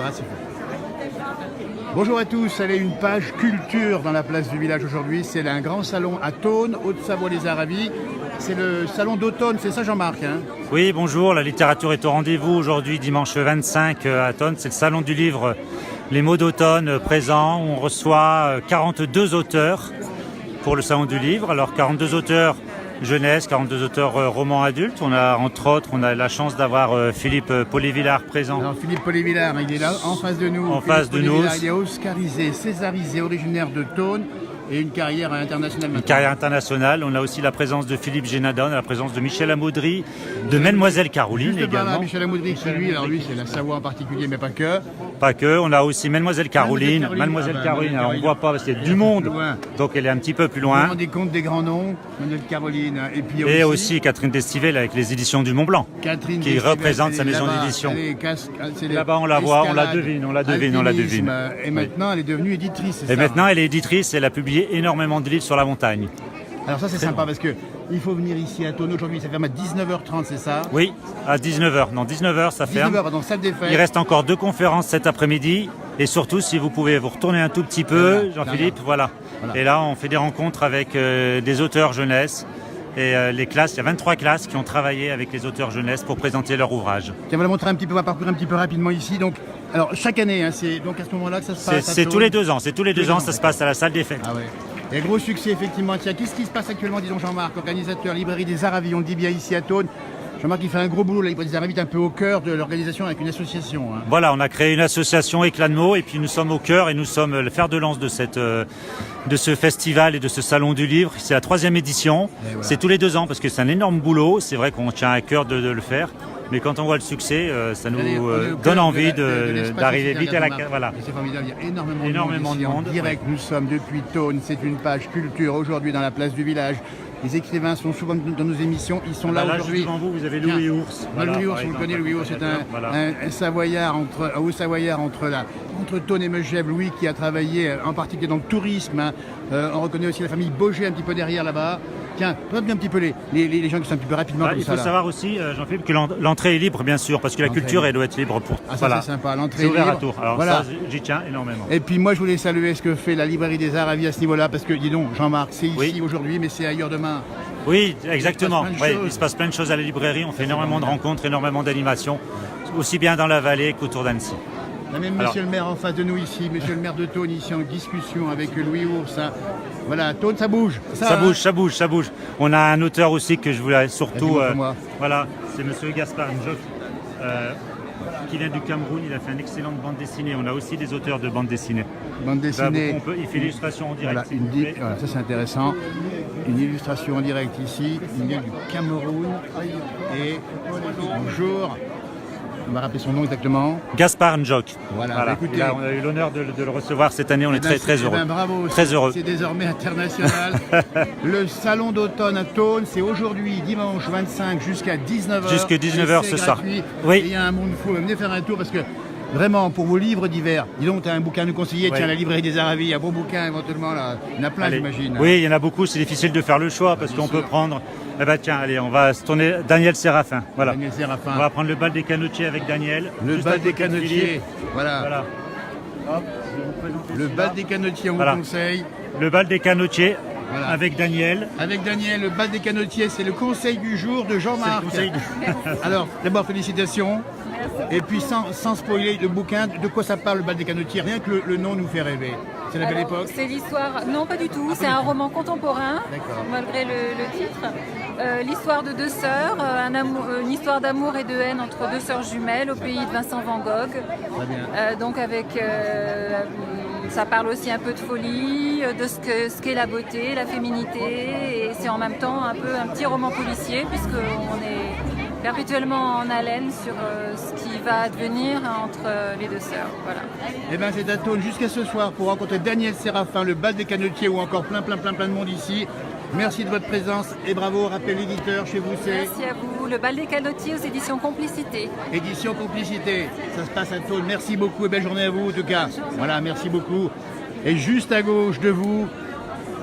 Ah, c'est fait. Bonjour à tous, allez, une page culture dans la place du village aujourd'hui. C'est un grand salon à Thônes, Haute-Savoie-les-Aravis. C'est le salon d'automne, c'est ça Jean-Marc hein? Oui, bonjour, la littérature est au rendez-vous aujourd'hui, dimanche 25 à Thônes. C'est le salon du livre Les mots d'automne présents. On reçoit 42 auteurs pour le salon du livre. Alors 42 auteurs jeunesse, 42 auteurs romans adultes. On a entre autres, on a la chance d'avoir Philippe Polévillard présent. Alors Philippe Polévillard, il est là en face de nous. En face de nous. Il est oscarisé, césarisé, originaire de Thônes et une carrière internationale. Une carrière internationale. On a aussi la présence de Philippe Génadon, la présence de Michel Amaudry, de Mademoiselle Caroline juste également. Là, Michel Amaudry, c'est lui. Alors lui, c'est la Savoie en particulier, mais pas que. Pas que. On a aussi Mademoiselle Caroline. Mademoiselle Caroline, Alors on ne voit pas parce qu'il y a du monde, donc elle est un petit peu plus loin. On des comptes des grands noms, Mademoiselle Caroline. Et puis Et aussi Catherine Destivelle avec les éditions du Mont Blanc, Catherine qui Destivelle, représente sa maison d'édition. Là-bas, on la voit, on la devine, on la devine. Et maintenant, elle est devenue éditrice. Et maintenant, elle est éditrice. Elle a publié énormément de livres sur la montagne. Alors ça, c'est sympa parce que il faut venir ici à Thônes aujourd'hui. Ça ferme à 19h30, c'est ça? Oui, à 19h. Non, 19h, ça ferme. 19h, dans salle des fêtes. Il reste encore 2 conférences cet après-midi. Et surtout, si vous pouvez vous retourner un tout petit peu, Jean-Philippe, voilà. Et là, on fait des rencontres avec des auteurs jeunesse. Et les classes, il y a 23 classes qui ont travaillé avec les auteurs jeunesse pour présenter leur ouvrage. Tiens, on va le montrer un petit peu, on va parcourir un petit peu rapidement ici. Donc, alors chaque année, hein, c'est donc à ce moment-là que ça se passe. C'est tous les 2 ans. C'est tous les 2 ans, ça se passe à la salle des fêtes. Ah ouais. Et gros succès effectivement. Tiens, qu'est-ce qui se passe actuellement, disons Jean-Marc, organisateur Librairie des Aravis, on le dit bien ici à Thônes. Jean-Marc, il fait un gros boulot, la Librairie des Aravis est un peu au cœur de l'organisation avec une association. Hein. Voilà, on a créé une association Éclat de mots et puis nous sommes au cœur et nous sommes le fer de lance de ce festival et de ce salon du livre. C'est la 3e édition. Voilà. C'est tous les 2 ans parce que c'est un énorme boulot. C'est vrai qu'on tient à cœur de le faire. Mais quand on voit le succès, ça nous donne envie d'arriver vite à la... Voilà. C'est formidable, il y a énormément de monde. En direct, nous sommes depuis Thônes. C'est une page culture aujourd'hui dans la place du village. Les écrivains sont souvent dans nos émissions, ils sont là aujourd'hui. Devant vous avez Louis Ours. Louis Ours, vous le connaissez, Louis Ours, c'est un Savoyard, un Haut-Savoyard entre Thônes et Megève. Louis qui a travaillé en particulier dans le tourisme. Hein. On reconnaît aussi la famille Boger un petit peu derrière là-bas. Tiens, présente bien un petit peu les gens qui sont un petit peu rapidement comme ça. Il faut savoir aussi, Jean-Philippe, que l'entrée est libre, bien sûr, parce que la culture, elle doit être libre pour... Ah, ça c'est sympa, l'entrée est ouvert libre. à tour. Alors voilà. ça, j'y tiens énormément. Et puis moi, je voulais saluer ce que fait la Librairie des Aravis à ce niveau-là, parce que, dis donc, Jean-Marc, c'est ici aujourd'hui, mais c'est ailleurs demain. Oui, exactement. Il se passe plein de choses à la librairie. On fait énormément de rencontres, énormément d'animations, aussi bien dans la vallée qu'autour d'Annecy. On a même Monsieur le maire en face de nous ici, Monsieur le maire de Thônes ici en discussion avec Louis Ours. Hein. Voilà, Thônes, ça bouge. Ça bouge. On a un auteur aussi que je voulais surtout... voilà, c'est Monsieur Gaspard Njok, qui vient du Cameroun. Il a fait une excellente bande dessinée. On a aussi des auteurs de bande dessinée. Bande dessinée. Il fait l'illustration en direct. Voilà, ça c'est intéressant. Une illustration en direct ici. Il vient du Cameroun. Et bonjour. On va rappeler son nom exactement. Gaspard Njok. Voilà. Écoutez, là, on a eu l'honneur de le recevoir cette année. On est très heureux. Bravo. Très heureux. C'est désormais international. Le salon d'automne à Thônes, c'est aujourd'hui, dimanche 25 jusqu'à 19h. Jusqu'à 19h ce soir. Oui. Et il y a un monde fou. Venez faire un tour parce que vraiment, pour vos livres d'hiver, dis donc, tu as un bouquin à nous conseiller. Tiens, la Librairie des Aravis, il y a un beau bouquin éventuellement là. Il y en a plein, j'imagine. Oui, il y en a beaucoup. C'est difficile de faire le choix parce qu'on peut prendre. Eh ben tiens, allez, on va se tourner Daniel Séraphin. Voilà. Daniel Séraphin. On va prendre le bal des canotiers avec Daniel. Le bal des canotiers. Voilà. Hop. Le bal des canotiers, on vous conseille. Le bal des canotiers. Voilà. Avec Daniel. Avec Daniel, le bal des canotiers, c'est le conseil du jour de Jean-Marc. Alors, d'abord, félicitations. Merci. Et puis, sans spoiler le bouquin, de quoi ça parle, le bal des canotiers? Rien que le nom nous fait rêver. C'est la belle époque? C'est l'histoire... Non, pas du tout. C'est un roman contemporain, malgré le titre. L'histoire de 2 sœurs, une histoire d'amour et de haine entre 2 sœurs jumelles au pays de Vincent Van Gogh. Très bien. Donc avec... ça parle aussi un peu de folie, de ce qu'est la beauté, la féminité, et c'est en même temps un petit roman policier, puisqu'on est perpétuellement en haleine sur ce qui va advenir entre les 2 sœurs. Voilà. Et bien c'est à Thônes jusqu'à ce soir pour rencontrer Daniel Séraphin, le bal des canotiers ou encore plein de monde ici. Merci de votre présence et bravo, rappel éditeur chez vous c'est... Merci à vous, le bal des canotiers aux éditions Complicité. Édition Complicité, ça se passe à Thônes. Merci beaucoup et belle journée à vous en tout cas. Voilà, merci beaucoup. Et juste à gauche de vous,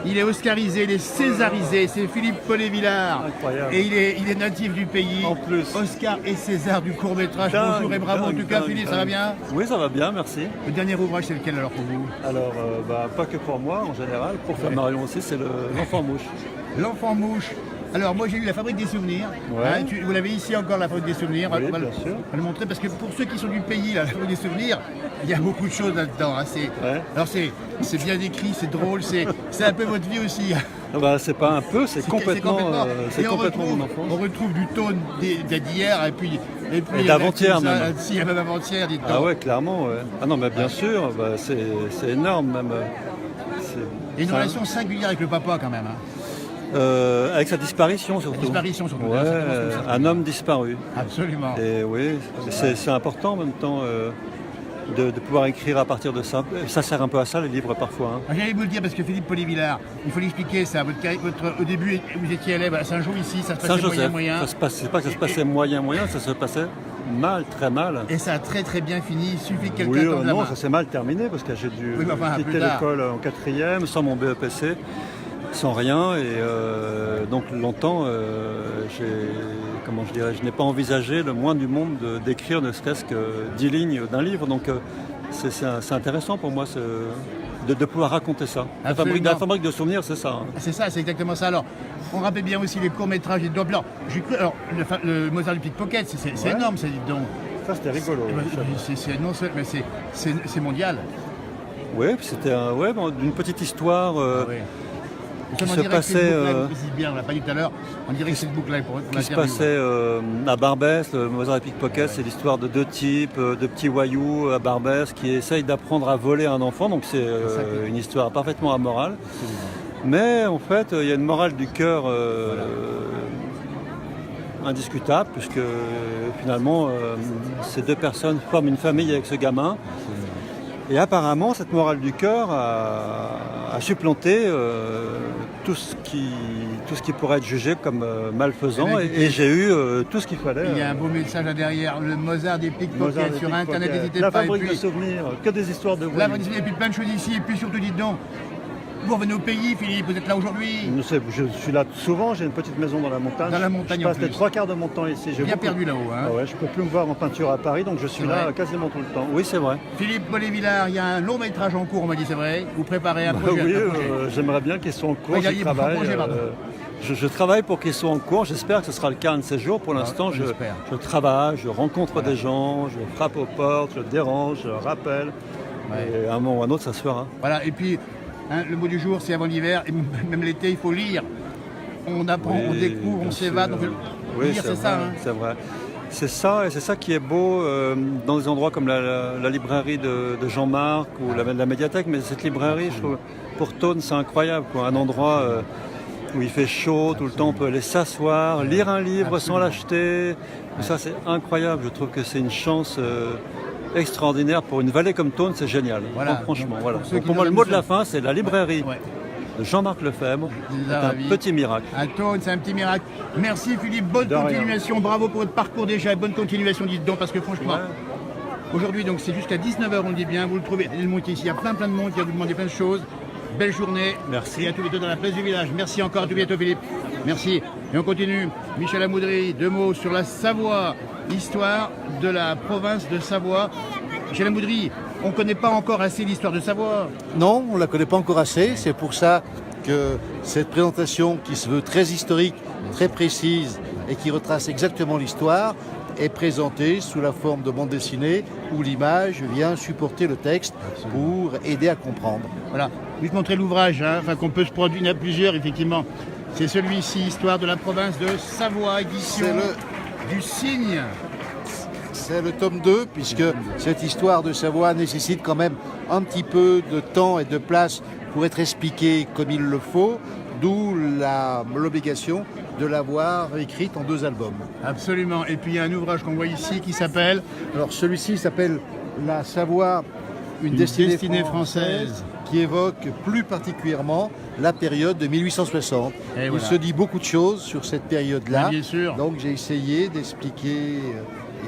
il est oscarisé, il est césarisé, c'est Philippe Paulet-Villard. Incroyable. Et il est natif du pays. En plus. Oscar et César du court-métrage. Bonjour et bravo en tout cas, Philippe, ça va bien? Oui, ça va bien, merci. Le dernier ouvrage, c'est lequel alors pour vous? Alors, pas que pour moi, en général, pour Marion aussi, c'est l'enfant mouche. L'enfant mouche. Alors moi j'ai eu la Fabrique des souvenirs. Ouais. Vous l'avez ici encore, la Fabrique des souvenirs. Oui, on va bien sûr. le montrer parce que pour ceux qui sont du pays, là, la Fabrique des souvenirs, il y a beaucoup de choses là-dedans. Hein. Ouais. Alors c'est bien décrit, c'est drôle, c'est un peu votre vie aussi. C'est pas un peu, c'est complètement mon enfance. On retrouve du tone d'hier et puis d'avant-hier même. Si, même avant-hier, dites donc. Ah ouais, clairement. Ouais. Ah non, mais bien sûr, c'est énorme même. Il y a une relation singulière avec le papa quand même. Hein. Avec sa disparition surtout. Disparition surtout. Ouais, un homme disparu. Absolument. Et oui, c'est important en même temps de pouvoir écrire à partir de ça. Ça sert un peu à ça les livres parfois. Hein. J'allais vous le dire parce que Philippe Paulet-Villard, il faut l'expliquer ça. Au début, vous étiez élève à Saint-Jean ici, ça se passait moyen. C'est pas que ça se passait moyen, ça se passait mal, très mal. Et ça a très très bien fini, il suffit que quelqu'un tende la main. Non, ça s'est mal terminé parce que j'ai dû quitter tard. l'école en 4e sans mon BEPC. Sans rien et donc longtemps je n'ai pas envisagé le moins du monde d'écrire ne serait-ce que 10 lignes d'un livre, donc c'est intéressant pour moi de pouvoir raconter ça. La fabrique de souvenirs, c'est ça. Hein. C'est ça, c'est exactement ça. Alors, on rappelle bien aussi les courts-métrages et alors, le Mozart du Pickpocket, c'est énorme, ça dit donc. Ça c'était rigolo. C'est mondial. Oui, c'était d'une petite histoire. Qui se passait, on l'a pas dit tout à l'heure, on dirait que c'est le book live pour qui se passait à Barbès, le Mozart et Pickpocket, c'est l'histoire de deux types, de petits voyous à Barbès qui essayent d'apprendre à voler un enfant, donc c'est une histoire parfaitement amorale. Mais en fait, il y a une morale du cœur indiscutable, puisque finalement, ces deux personnes forment une famille avec ce gamin. Et apparemment, cette morale du cœur a supplanté tout ce qui pourrait être jugé comme malfaisant. Et j'ai eu tout ce qu'il fallait. Il y a un beau message là derrière, le Mozart des Pickpockets sur Internet, n'hésitez pas. La fabrique de souvenirs, que des histoires de voyous. La fabrique de souvenirs, et puis plein de choses ici. Et puis surtout, dites donc, vous revenez au pays, Philippe, vous êtes là aujourd'hui. Je suis là souvent, j'ai une petite maison dans la montagne. Dans la montagne, je passe les 3 quarts de mon temps ici. Bien perdu là-haut. Hein. Ah ouais, je ne peux plus me voir en peinture à Paris, donc je suis là quasiment tout le temps. Oui, c'est vrai. Philippe Paulet-Villard, il y a un long métrage en cours, on m'a dit, c'est vrai. Vous préparez un projet. Oui, j'aimerais bien qu'il soit en cours. Je travaille pour qu'il soit en cours. J'espère que ce sera le cas un de ces jours. Pour l'instant, je travaille, je rencontre des gens, je frappe aux portes, je dérange, je rappelle. Et à un moment ou à un autre, ça se fera. Voilà, et puis... le mot du jour, c'est avant l'hiver, et même l'été, il faut lire. On apprend, on découvre, on s'évade. Lire, c'est ça. Hein. C'est vrai. C'est ça, et c'est ça qui est beau dans des endroits comme la librairie de Jean-Marc ou la médiathèque. Mais cette librairie, je trouve, pour Tone, c'est incroyable. Un endroit où il fait chaud, tout le temps, on peut aller s'asseoir, lire un livre sans l'acheter. Ça, c'est incroyable. Je trouve que c'est une chance... extraordinaire pour une vallée comme Tone, c'est génial. Voilà. Franchement, voilà. Donc pour moi, le mot de la fin, c'est la librairie de Jean-Marc Lefebvre. C'est un petit miracle. À Tone, c'est un petit miracle. Merci Philippe, bonne continuation. Bravo pour votre parcours déjà et bonne continuation, dites donc, parce que franchement, aujourd'hui, donc c'est jusqu'à 19h, on le dit bien. Vous le trouvez, il ici, il y a plein de monde qui va vous demander plein de choses. Belle journée. Merci. Et à tous les deux dans la place du village. Merci encore, à tout bientôt Philippe. Merci. Et on continue. Michel Amoudry, 2 mots sur la Savoie. Histoire de la province de Savoie. Michel Amoudry, on ne connaît pas encore assez l'histoire de Savoie. Non, on ne la connaît pas encore assez. C'est pour ça que cette présentation, qui se veut très historique, très précise et qui retrace exactement l'histoire, est présentée sous la forme de bande dessinée où l'image vient supporter le texte pour aider à comprendre. Voilà. Je vais te montrer l'ouvrage, qu'on peut se produire. Il y en a plusieurs, effectivement. C'est celui-ci, Histoire de la province de Savoie, édition du Cygne. C'est le tome 2, puisque cette histoire de Savoie nécessite quand même un petit peu de temps et de place pour être expliquée comme il le faut, d'où l'obligation de l'avoir écrite en 2 albums. Absolument. Et puis il y a un ouvrage qu'on voit ici qui s'appelle... Alors celui-ci s'appelle La Savoie, une destinée française, qui évoque plus particulièrement la période de 1860. Il se dit beaucoup de choses sur cette période-là. Bien sûr. Donc j'ai essayé d'expliquer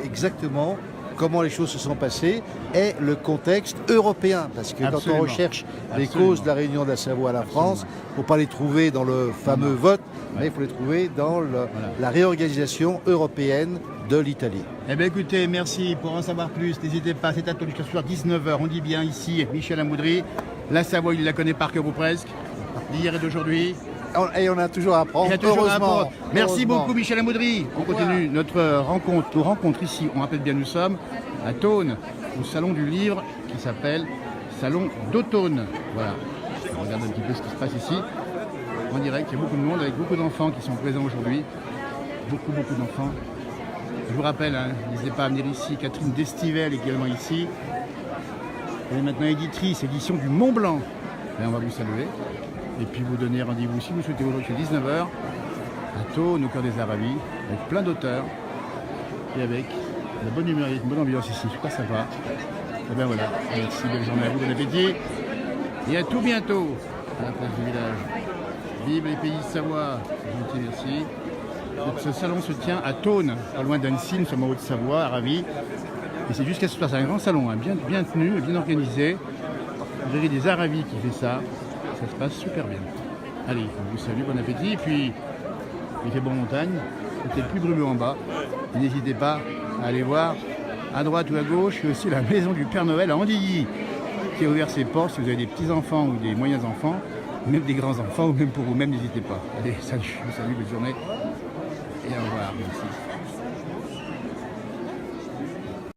exactement comment les choses se sont passées et le contexte européen. Parce que quand Absolument. on recherche les Absolument. causes de la réunion de la Savoie à la France, il ne faut pas les trouver dans le fameux vote, mais il faut les trouver dans la réorganisation européenne de l'Italie. Eh bien écoutez, merci. Pour en savoir plus, n'hésitez pas, c'est à Tône jusqu'à ce soir 19h. On dit bien ici, Michel Amoudry. La Savoie, il la connaît par cœur ou presque, d'hier et d'aujourd'hui. Et on a toujours à apprendre, Il y a toujours un heureusement. rapport. Merci Heureusement. beaucoup Michel Amoudry. On continue notre rencontre. Nos rencontres ici, on rappelle bien nous sommes à Tône, au salon du livre qui s'appelle Salon d'Automne. Voilà. On regarde un petit peu ce qui se passe ici. En direct, il y a beaucoup de monde avec beaucoup d'enfants qui sont présents aujourd'hui. Beaucoup d'enfants. Je vous rappelle, hein, n'hésitez pas à venir ici. Catherine Destivelle également ici. Elle est maintenant éditrice, édition du Mont Blanc. Et on va vous saluer. Et puis vous donner rendez-vous si vous souhaitez aujourd'hui 19h à Tône, au cœur des Aravis, avec plein d'auteurs et avec la bonne humeur et une bonne ambiance ici. Super sympa. Et bien voilà, merci, belle journée à vous, bon appétit. Et à tout bientôt à la place du village. Vive les pays de Savoie. C'est gentil, merci. Ce salon se tient à Tône, pas loin d'Annecy, nous sommes en Haute-Savoie, à Ravis. Et c'est jusqu'à ce soir, c'est un grand salon, hein, bien tenu, bien organisé. Vous avez des Aravis qui fait ça. Ça se passe super bien. Allez, on vous salue, bon appétit. Et puis, il fait bon montagne. C'était le plus brumeux en bas. Et n'hésitez pas à aller voir à droite ou à gauche. Il y a aussi la maison du Père Noël à Andilly qui a ouvert ses portes. Si vous avez des petits-enfants ou des moyens-enfants, même des grands-enfants, ou même pour vous-même, n'hésitez pas. Allez, salut, bonne journée. Et au revoir. Merci.